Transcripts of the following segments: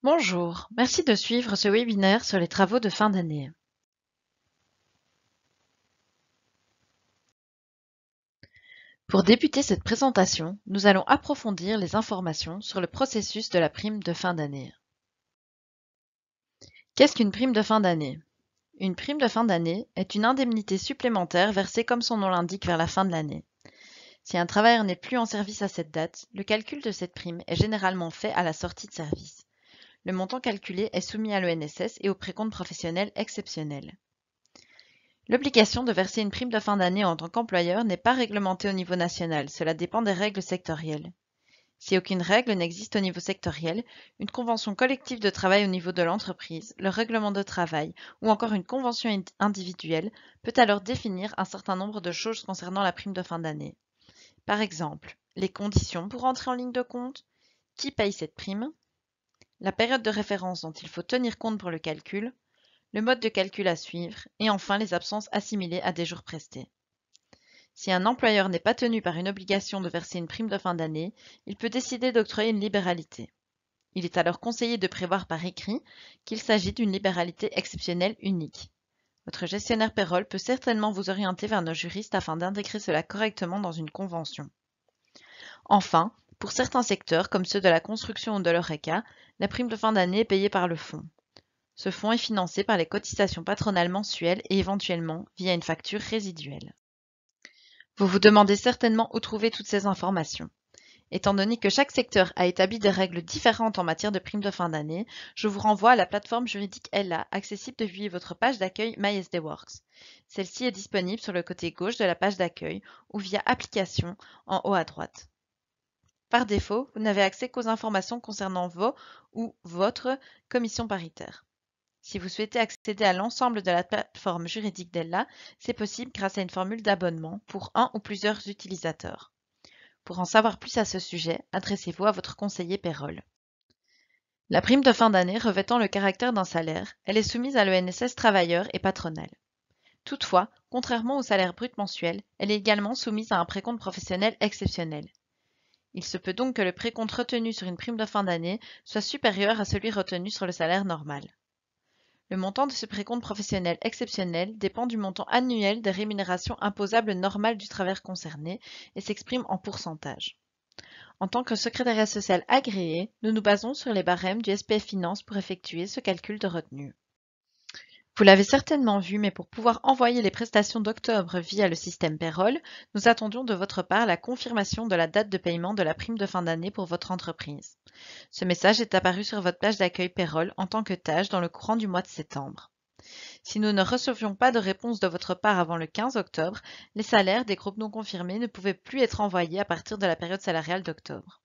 Bonjour, merci de suivre ce webinaire sur les travaux de fin d'année. Pour débuter cette présentation, nous allons approfondir les informations sur le processus de la prime de fin d'année. Qu'est-ce qu'une prime de fin d'année? Une prime de fin d'année est une indemnité supplémentaire versée comme son nom l'indique vers la fin de l'année. Si un travailleur n'est plus en service à cette date, le calcul de cette prime est généralement fait à la sortie de service. Le montant calculé est soumis à l'ONSS et au précompte professionnel exceptionnel. L'obligation de verser une prime de fin d'année en tant qu'employeur n'est pas réglementée au niveau national, cela dépend des règles sectorielles. Si aucune règle n'existe au niveau sectoriel, une convention collective de travail au niveau de l'entreprise, le règlement de travail ou encore une convention individuelle peut alors définir un certain nombre de choses concernant la prime de fin d'année. Par exemple, les conditions pour entrer en ligne de compte, qui paye cette prime, la période de référence dont il faut tenir compte pour le calcul, le mode de calcul à suivre et enfin les absences assimilées à des jours prestés. Si un employeur n'est pas tenu par une obligation de verser une prime de fin d'année, il peut décider d'octroyer une libéralité. Il est alors conseillé de prévoir par écrit qu'il s'agit d'une libéralité exceptionnelle unique. Votre gestionnaire payroll peut certainement vous orienter vers nos juristes afin d'intégrer cela correctement dans une convention. Enfin, pour certains secteurs, comme ceux de la construction ou de l'ORECA, la prime de fin d'année est payée par le fonds. Ce fonds est financé par les cotisations patronales mensuelles et éventuellement via une facture résiduelle. Vous vous demandez certainement où trouver toutes ces informations. Étant donné que chaque secteur a établi des règles différentes en matière de primes de fin d'année, je vous renvoie à la plateforme juridique Ella, accessible depuis votre page d'accueil MySDWorks. Celle-ci est disponible sur le côté gauche de la page d'accueil ou via Applications en haut à droite. Par défaut, vous n'avez accès qu'aux informations concernant vos ou votre commission paritaire. Si vous souhaitez accéder à l'ensemble de la plateforme juridique d'Ella, c'est possible grâce à une formule d'abonnement pour un ou plusieurs utilisateurs. Pour en savoir plus à ce sujet, adressez-vous à votre conseiller payroll. La prime de fin d'année revêtant le caractère d'un salaire, elle est soumise à l'ONSS travailleur et patronal. Toutefois, contrairement au salaire brut mensuel, elle est également soumise à un précompte professionnel exceptionnel. Il se peut donc que le précompte retenu sur une prime de fin d'année soit supérieur à celui retenu sur le salaire normal. Le montant de ce précompte professionnel exceptionnel dépend du montant annuel des rémunérations imposables normales du travailleur concerné et s'exprime en pourcentage. En tant que secrétariat social agréé, nous nous basons sur les barèmes du SPF Finance pour effectuer ce calcul de retenue. Vous l'avez certainement vu, mais pour pouvoir envoyer les prestations d'octobre via le système Payroll, nous attendions de votre part la confirmation de la date de paiement de la prime de fin d'année pour votre entreprise. Ce message est apparu sur votre page d'accueil Payroll en tant que tâche dans le courant du mois de septembre. Si nous ne recevions pas de réponse de votre part avant le 15 octobre, les salaires des groupes non confirmés ne pouvaient plus être envoyés à partir de la période salariale d'octobre.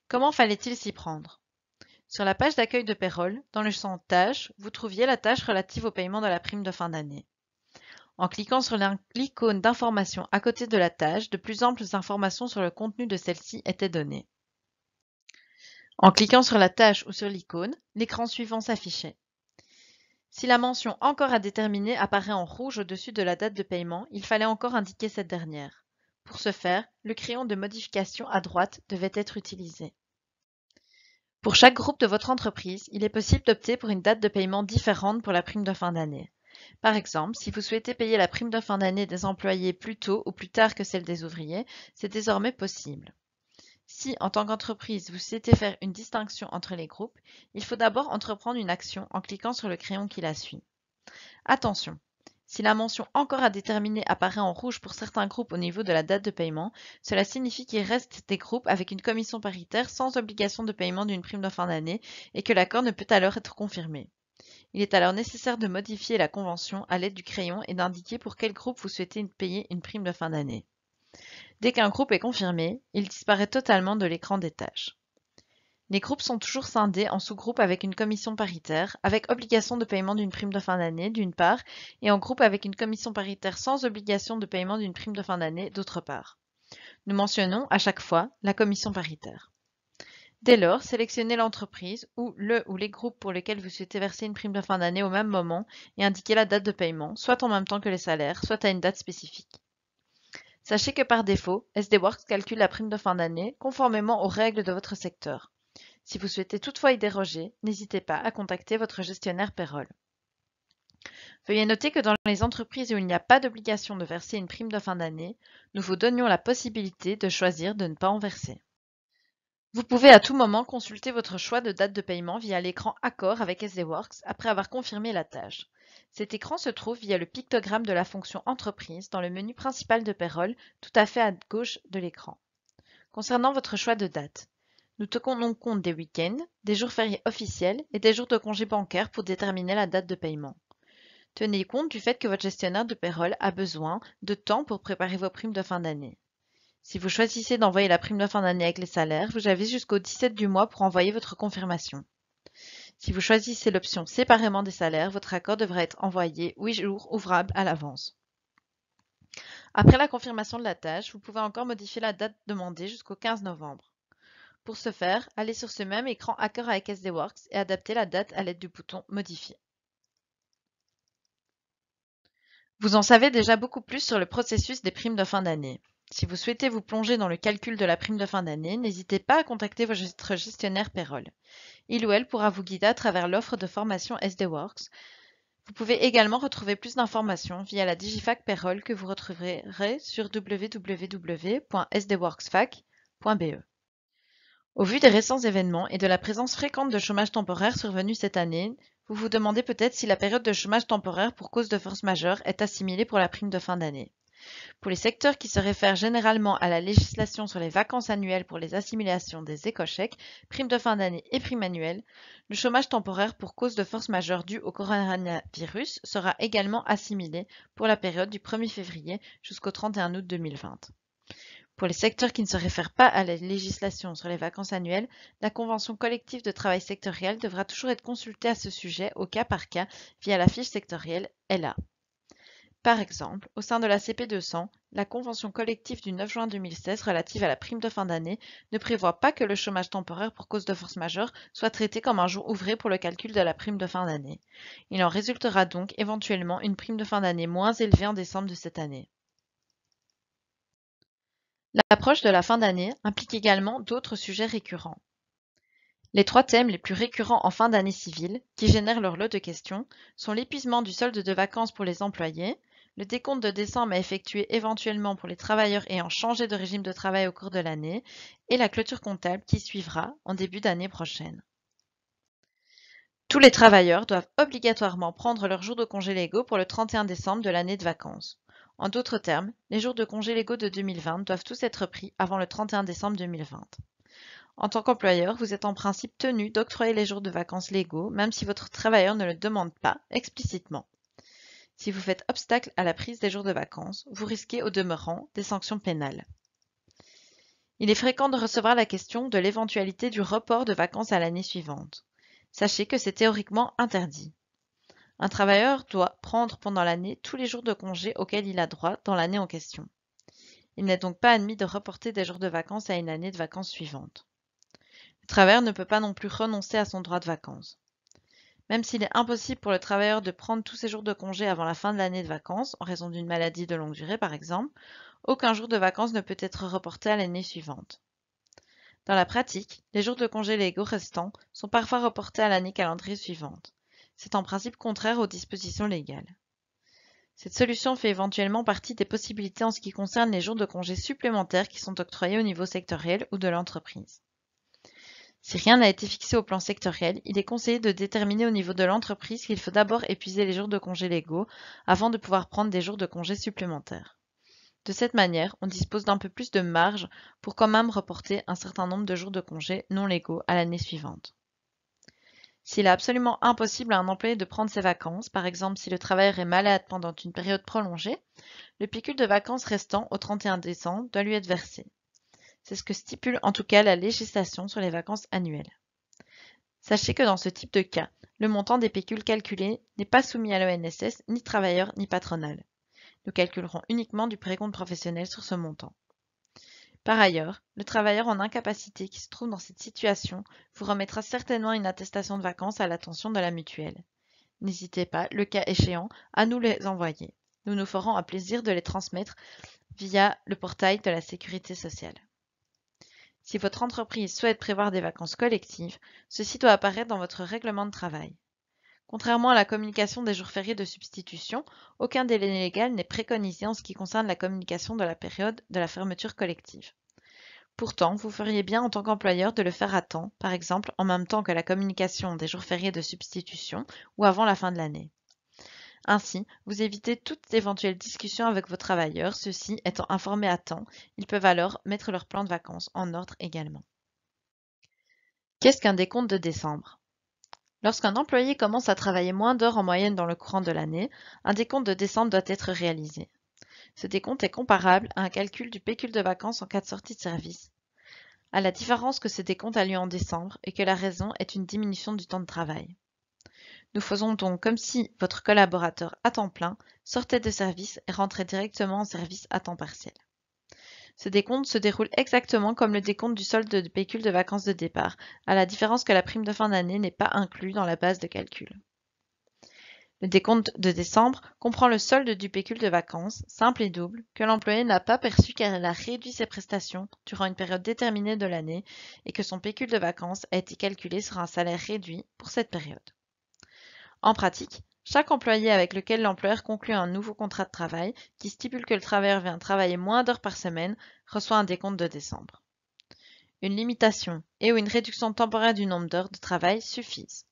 Comment fallait-il s'y prendre? Sur la page d'accueil de Payroll, dans le champ Tâches, vous trouviez la tâche relative au paiement de la prime de fin d'année. En cliquant sur l'icône d'information à côté de la tâche, de plus amples informations sur le contenu de celle-ci étaient données. En cliquant sur la tâche ou sur l'icône, l'écran suivant s'affichait. Si la mention Encore à déterminer apparaît en rouge au-dessus de la date de paiement, il fallait encore indiquer cette dernière. Pour ce faire, le crayon de modification à droite devait être utilisé. Pour chaque groupe de votre entreprise, il est possible d'opter pour une date de paiement différente pour la prime de fin d'année. Par exemple, si vous souhaitez payer la prime de fin d'année des employés plus tôt ou plus tard que celle des ouvriers, c'est désormais possible. Si, en tant qu'entreprise, vous souhaitez faire une distinction entre les groupes, il faut d'abord entreprendre une action en cliquant sur le crayon qui la suit. Attention, si la mention Encore à déterminer apparaît en rouge pour certains groupes au niveau de la date de paiement, cela signifie qu'il reste des groupes avec une commission paritaire sans obligation de paiement d'une prime de fin d'année et que l'accord ne peut alors être confirmé. Il est alors nécessaire de modifier la convention à l'aide du crayon et d'indiquer pour quel groupe vous souhaitez payer une prime de fin d'année. Dès qu'un groupe est confirmé, il disparaît totalement de l'écran des tâches. Les groupes sont toujours scindés en sous-groupes avec une commission paritaire, avec obligation de paiement d'une prime de fin d'année, d'une part, et en groupe avec une commission paritaire sans obligation de paiement d'une prime de fin d'année, d'autre part. Nous mentionnons à chaque fois la commission paritaire. Dès lors, sélectionnez l'entreprise ou le ou les groupes pour lesquels vous souhaitez verser une prime de fin d'année au même moment et indiquez la date de paiement, soit en même temps que les salaires, soit à une date spécifique. Sachez que par défaut, SDWorks calcule la prime de fin d'année conformément aux règles de votre secteur. Si vous souhaitez toutefois y déroger, n'hésitez pas à contacter votre gestionnaire payroll. Veuillez noter que dans les entreprises où il n'y a pas d'obligation de verser une prime de fin d'année, nous vous donnions la possibilité de choisir de ne pas en verser. Vous pouvez à tout moment consulter votre choix de date de paiement via l'écran Accord avec SDWorks après avoir confirmé la tâche. Cet écran se trouve via le pictogramme de la fonction Entreprise dans le menu principal de Payroll, tout à fait à gauche de l'écran. Concernant votre choix de date, nous tenons compte des week-ends, des jours fériés officiels et des jours de congés bancaires pour déterminer la date de paiement. Tenez compte du fait que votre gestionnaire de payroll a besoin de temps pour préparer vos primes de fin d'année. Si vous choisissez d'envoyer la prime de fin d'année avec les salaires, vous avez jusqu'au 17 du mois pour envoyer votre confirmation. Si vous choisissez l'option séparément des salaires, votre accord devra être envoyé 8 jours ouvrables à l'avance. Après la confirmation de la tâche, vous pouvez encore modifier la date demandée jusqu'au 15 novembre. Pour ce faire, allez sur ce même écran Accord avec SDWorks et adaptez la date à l'aide du bouton Modifier. Vous en savez déjà beaucoup plus sur le processus des primes de fin d'année. Si vous souhaitez vous plonger dans le calcul de la prime de fin d'année, n'hésitez pas à contacter votre gestionnaire payroll. Il ou elle pourra vous guider à travers l'offre de formation SDWorks. Vous pouvez également retrouver plus d'informations via la Digifac Payroll que vous retrouverez sur www.sdworksfac.be. Au vu des récents événements et de la présence fréquente de chômage temporaire survenu cette année, vous vous demandez peut-être si la période de chômage temporaire pour cause de force majeure est assimilée pour la prime de fin d'année. Pour les secteurs qui se réfèrent généralement à la législation sur les vacances annuelles pour les assimilations des éco-chèques, primes de fin d'année et primes annuelles, le chômage temporaire pour cause de force majeure due au coronavirus sera également assimilé pour la période du 1er février jusqu'au 31 août 2020. Pour les secteurs qui ne se réfèrent pas à la législation sur les vacances annuelles, la convention collective de travail sectoriel devra toujours être consultée à ce sujet au cas par cas via la fiche sectorielle LA. Par exemple, au sein de la CP200, la convention collective du 9 juin 2016 relative à la prime de fin d'année ne prévoit pas que le chômage temporaire pour cause de force majeure soit traité comme un jour ouvré pour le calcul de la prime de fin d'année. Il en résultera donc éventuellement une prime de fin d'année moins élevée en décembre de cette année. L'approche de la fin d'année implique également d'autres sujets récurrents. Les 3 thèmes les plus récurrents en fin d'année civile, qui génèrent leur lot de questions, sont l'épuisement du solde de vacances pour les employés, le décompte de décembre à effectuer éventuellement pour les travailleurs ayant changé de régime de travail au cours de l'année, et la clôture comptable qui suivra en début d'année prochaine. Tous les travailleurs doivent obligatoirement prendre leurs jours de congés légaux pour le 31 décembre de l'année de vacances. En d'autres termes, les jours de congés légaux de 2020 doivent tous être pris avant le 31 décembre 2020. En tant qu'employeur, vous êtes en principe tenu d'octroyer les jours de vacances légaux, même si votre travailleur ne le demande pas explicitement. Si vous faites obstacle à la prise des jours de vacances, vous risquez au demeurant des sanctions pénales. Il est fréquent de recevoir la question de l'éventualité du report de vacances à l'année suivante. Sachez que c'est théoriquement interdit. Un travailleur doit prendre pendant l'année tous les jours de congé auxquels il a droit dans l'année en question. Il n'est donc pas admis de reporter des jours de vacances à une année de vacances suivante. Le travailleur ne peut pas non plus renoncer à son droit de vacances. Même s'il est impossible pour le travailleur de prendre tous ses jours de congé avant la fin de l'année de vacances, en raison d'une maladie de longue durée par exemple, aucun jour de vacances ne peut être reporté à l'année suivante. Dans la pratique, les jours de congé légaux restants sont parfois reportés à l'année calendrier suivante. C'est en principe contraire aux dispositions légales. Cette solution fait éventuellement partie des possibilités en ce qui concerne les jours de congé supplémentaires qui sont octroyés au niveau sectoriel ou de l'entreprise. Si rien n'a été fixé au plan sectoriel, il est conseillé de déterminer au niveau de l'entreprise qu'il faut d'abord épuiser les jours de congé légaux avant de pouvoir prendre des jours de congé supplémentaires. De cette manière, on dispose d'un peu plus de marge pour quand même reporter un certain nombre de jours de congé non légaux à l'année suivante. S'il est absolument impossible à un employé de prendre ses vacances, par exemple si le travailleur est malade pendant une période prolongée, le pécule de vacances restant au 31 décembre doit lui être versé. C'est ce que stipule en tout cas la législation sur les vacances annuelles. Sachez que dans ce type de cas, le montant des pécules calculés n'est pas soumis à l'ONSS, ni travailleur ni patronal. Nous calculerons uniquement du précompte professionnel sur ce montant. Par ailleurs, le travailleur en incapacité qui se trouve dans cette situation vous remettra certainement une attestation de vacances à l'attention de la mutuelle. N'hésitez pas, le cas échéant, à nous les envoyer. Nous nous ferons un plaisir de les transmettre via le portail de la Sécurité sociale. Si votre entreprise souhaite prévoir des vacances collectives, ceci doit apparaître dans votre règlement de travail. Contrairement à la communication des jours fériés de substitution, aucun délai légal n'est préconisé en ce qui concerne la communication de la période de la fermeture collective. Pourtant, vous feriez bien en tant qu'employeur de le faire à temps, par exemple en même temps que la communication des jours fériés de substitution ou avant la fin de l'année. Ainsi, vous évitez toute éventuelle discussion avec vos travailleurs, ceux-ci étant informés à temps, ils peuvent alors mettre leur plan de vacances en ordre également. Qu'est-ce qu'un décompte de décembre? Lorsqu'un employé commence à travailler moins d'heures en moyenne dans le courant de l'année, un décompte de décembre doit être réalisé. Ce décompte est comparable à un calcul du pécule de vacances en cas de sortie de service, à la différence que ce décompte a lieu en décembre et que la raison est une diminution du temps de travail. Nous faisons donc comme si votre collaborateur à temps plein sortait de service et rentrait directement en service à temps partiel. Ce décompte se déroule exactement comme le décompte du solde de pécule de vacances de départ, à la différence que la prime de fin d'année n'est pas inclus dans la base de calcul. Le décompte de décembre comprend le solde du pécule de vacances, simple et double, que l'employé n'a pas perçu car il a réduit ses prestations durant une période déterminée de l'année et que son pécule de vacances a été calculé sur un salaire réduit pour cette période. En pratique, chaque employé avec lequel l'employeur conclut un nouveau contrat de travail qui stipule que le travailleur vient travailler moins d'heures par semaine reçoit un décompte de décembre. Une limitation et ou une réduction temporaire du nombre d'heures de travail suffisent.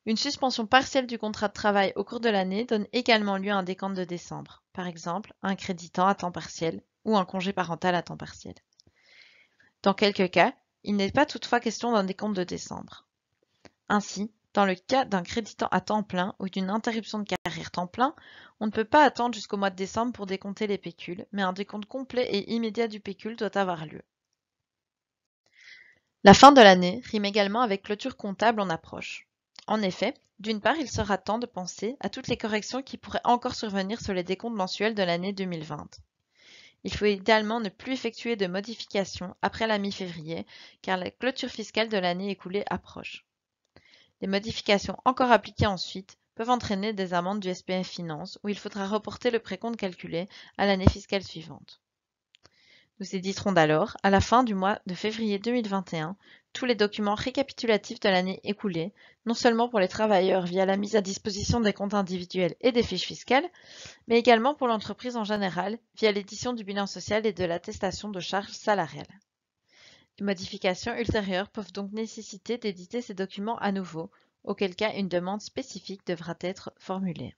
Une suspension partielle du contrat de travail au cours de l'année donne également lieu à un décompte de décembre, par exemple un crédit temps à temps partiel ou un congé parental à temps partiel. Dans quelques cas, il n'est pas toutefois question d'un décompte de décembre. Ainsi, dans le cas d'un crédit temps à temps plein ou d'une interruption de carrière temps plein, on ne peut pas attendre jusqu'au mois de décembre pour décompter les pécules, mais un décompte complet et immédiat du pécule doit avoir lieu. La fin de l'année rime également avec clôture comptable en approche. En effet, d'une part, il sera temps de penser à toutes les corrections qui pourraient encore survenir sur les décomptes mensuels de l'année 2020. Il faut idéalement ne plus effectuer de modifications après la mi-février, car la clôture fiscale de l'année écoulée approche. Les modifications encore appliquées ensuite peuvent entraîner des amendes du SPF Finance où il faudra reporter le précompte calculé à l'année fiscale suivante. Nous éditerons alors, à la fin du mois de février 2021, tous les documents récapitulatifs de l'année écoulée, non seulement pour les travailleurs via la mise à disposition des comptes individuels et des fiches fiscales, mais également pour l'entreprise en général via l'édition du bilan social et de l'attestation de charges salariales. Les modifications ultérieures peuvent donc nécessiter d'éditer ces documents à nouveau, auquel cas une demande spécifique devra être formulée.